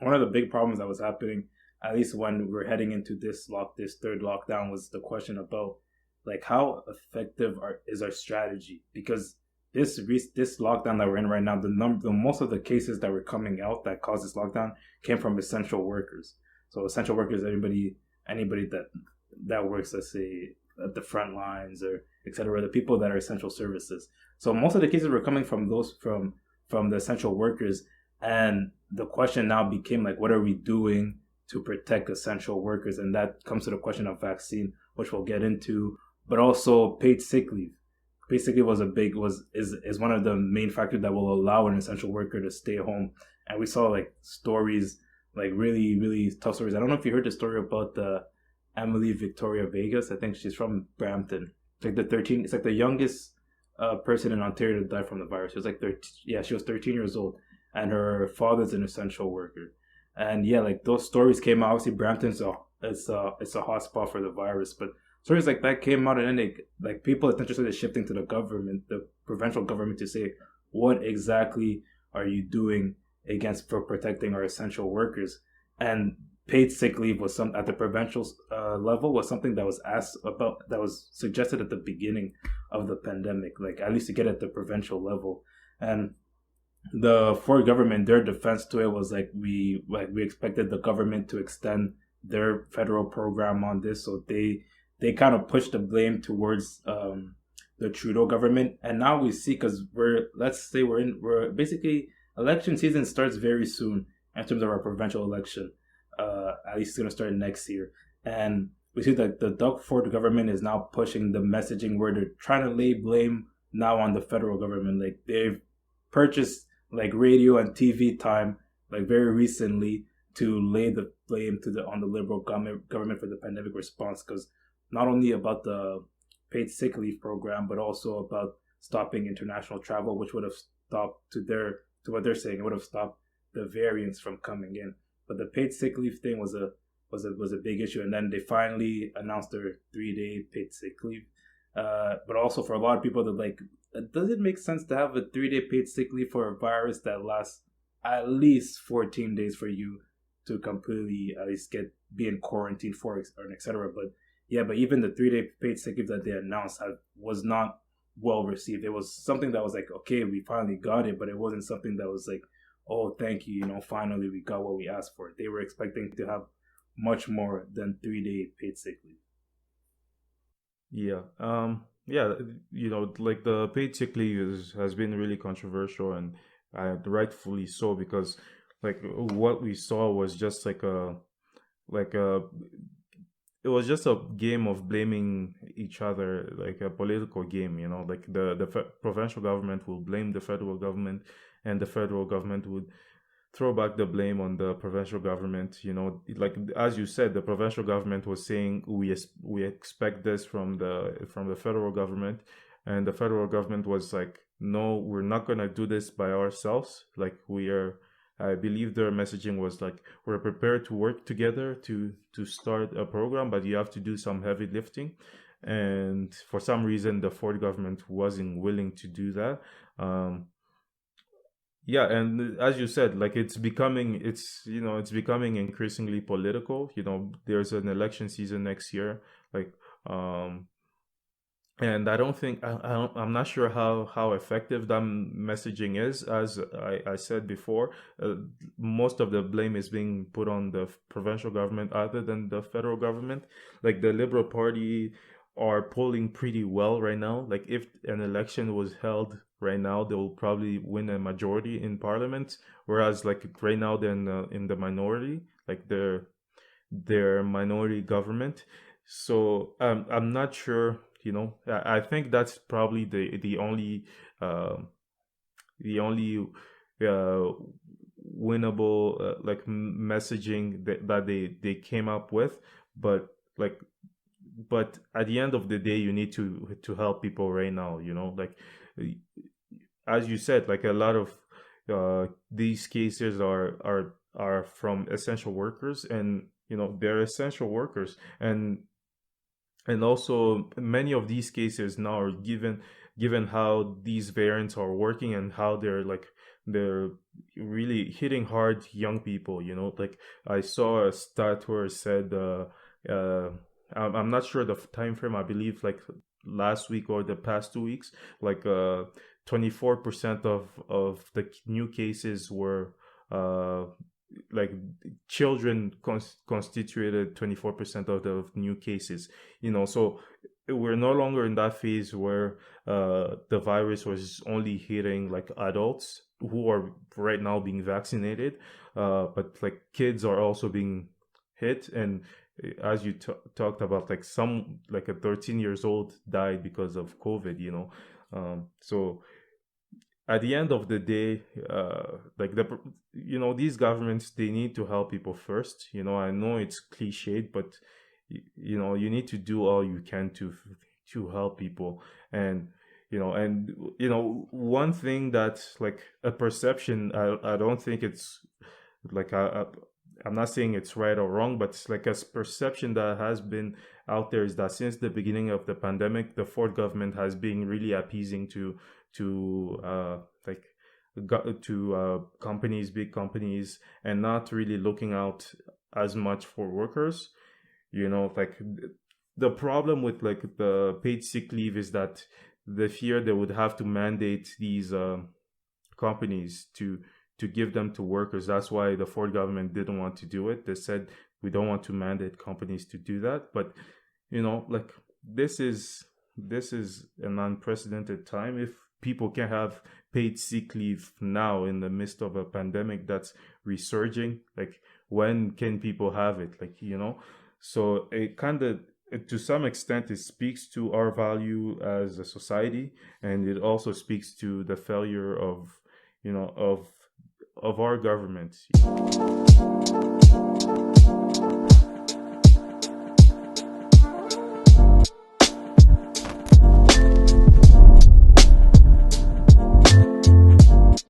one of the big problems that was happening, at least when we're heading into this third lockdown, was the question about like how effective is our strategy, because this lockdown that we're in right now, the most of the cases that were coming out that caused this lockdown came from essential workers. So essential workers, anybody that works, let's say, at the front lines or etc. The people that are essential services. So most of the cases were coming from those from the essential workers, and the question now became like, what are we doing to protect essential workers? And that comes to the question of vaccine, which we'll get into, but also paid sick leave. Paid sick leave was a big was is one of the main factors that will allow an essential worker to stay home. And we saw like stories, like really tough stories. I don't know if you heard the story about the Emily Victoria Vegas. I think she's from Brampton. It's like the 13. It's like the youngest person in Ontario to die from the virus. She was like 13. Yeah, she was 13 years old, and her father's an essential worker. And yeah, like those stories came out. Obviously, Brampton's it's a hotspot for the virus, but stories like that came out, and then like people essentially started shifting to the government, the provincial government, to say what exactly are you doing against for protecting our essential workers. And paid sick leave was some at the provincial level was something that was asked about, that was suggested at the beginning of the pandemic, like at least to get at the provincial level. And the Ford government, their defense to it was like we expected the government to extend their federal program on this, so they kind of pushed the blame towards the Trudeau government. And now we see, because we're basically, election season starts very soon in terms of our provincial election. At least it's going to start next year, and we see that the Doug Ford government is now pushing the messaging where they're trying to lay blame now on the federal government. Like they've purchased like radio and TV time like very recently to lay the blame on the Liberal government for the pandemic response, because not only about the paid sick leave program, but also about stopping international travel, which would have stopped, to what they're saying, it would have stopped the variants from coming in. But the paid sick leave thing was a big issue, and then they finally announced their 3 day paid sick leave. But also for a lot of people, that like, does it make sense to have a 3 day paid sick leave for a virus that lasts at least 14 days for you to completely at least be in quarantine for, or etc. But yeah, but even the 3 day paid sick leave that they announced was not well received. It was something that was like, okay, we finally got it, but it wasn't something that was like, oh, thank you, finally we got what we asked for. They were expecting to have much more than 3 day paid sick leave. Yeah. Yeah. Like the paid sick leave has been really controversial, and rightfully so, because like what we saw was just like a it was just a game of blaming each other, like a political game. Like the provincial government will blame the federal government, and the federal government would throw back the blame on the provincial government. Like as you said, the provincial government was saying we expect this from the federal government, and the federal government was like, no, we're not gonna do this by ourselves. Like we are. I believe their messaging was like, we're prepared to work together to start a program, but you have to do some heavy lifting. And for some reason, the Ford government wasn't willing to do that. Um, yeah, and as you said, like it's becoming increasingly political. There's an election season next year, like um and I don't think I'm not sure how effective that messaging is. As I said before, most of the blame is being put on the provincial government other than the federal government. Like the Liberal Party are polling pretty well right now. Like if an election was held right now, they will probably win a majority in parliament. Whereas like right now they're in the minority. Like their minority government. So I'm not sure. I think that's probably um the only uh, winnable like messaging that they came up with. But like, but at the end of the day, you need to help people right now. Like as you said, like a lot of these cases are from essential workers, and they're essential workers, and also many of these cases now are given how these variants are working and how they're like they're really hitting hard young people. Like I saw a stat where it said, uh, I'm not sure the time frame. I believe like last week or the past 2 weeks, like 24% of the new cases were like children constituted 24% of the new cases. So we're no longer in that phase where the virus was only hitting like adults who are right now being vaccinated, but like kids are also being hit. And as you talked about, like some like a 13 years old died because of COVID. So at the end of the day, like these governments, they need to help people first. I know it's cliched, but you need to do all you can to help people. And one thing that's like a perception, I don't think it's like I'm not saying it's right or wrong, but it's like a perception that has been out there, is that since the beginning of the pandemic, the Ford government has been really appeasing to like to companies, big companies, and not really looking out as much for workers. Like the problem with like the paid sick leave is that the fear they would have to mandate these companies to give them to workers. That's why the Ford government didn't want to do it. They said we don't want to mandate companies to do that. But like this is an unprecedented time. If people can have paid sick leave now in the midst of a pandemic that's resurging, like when can people have it? Like so it kind of, to some extent, it speaks to our value as a society, and it also speaks to the failure of of our government.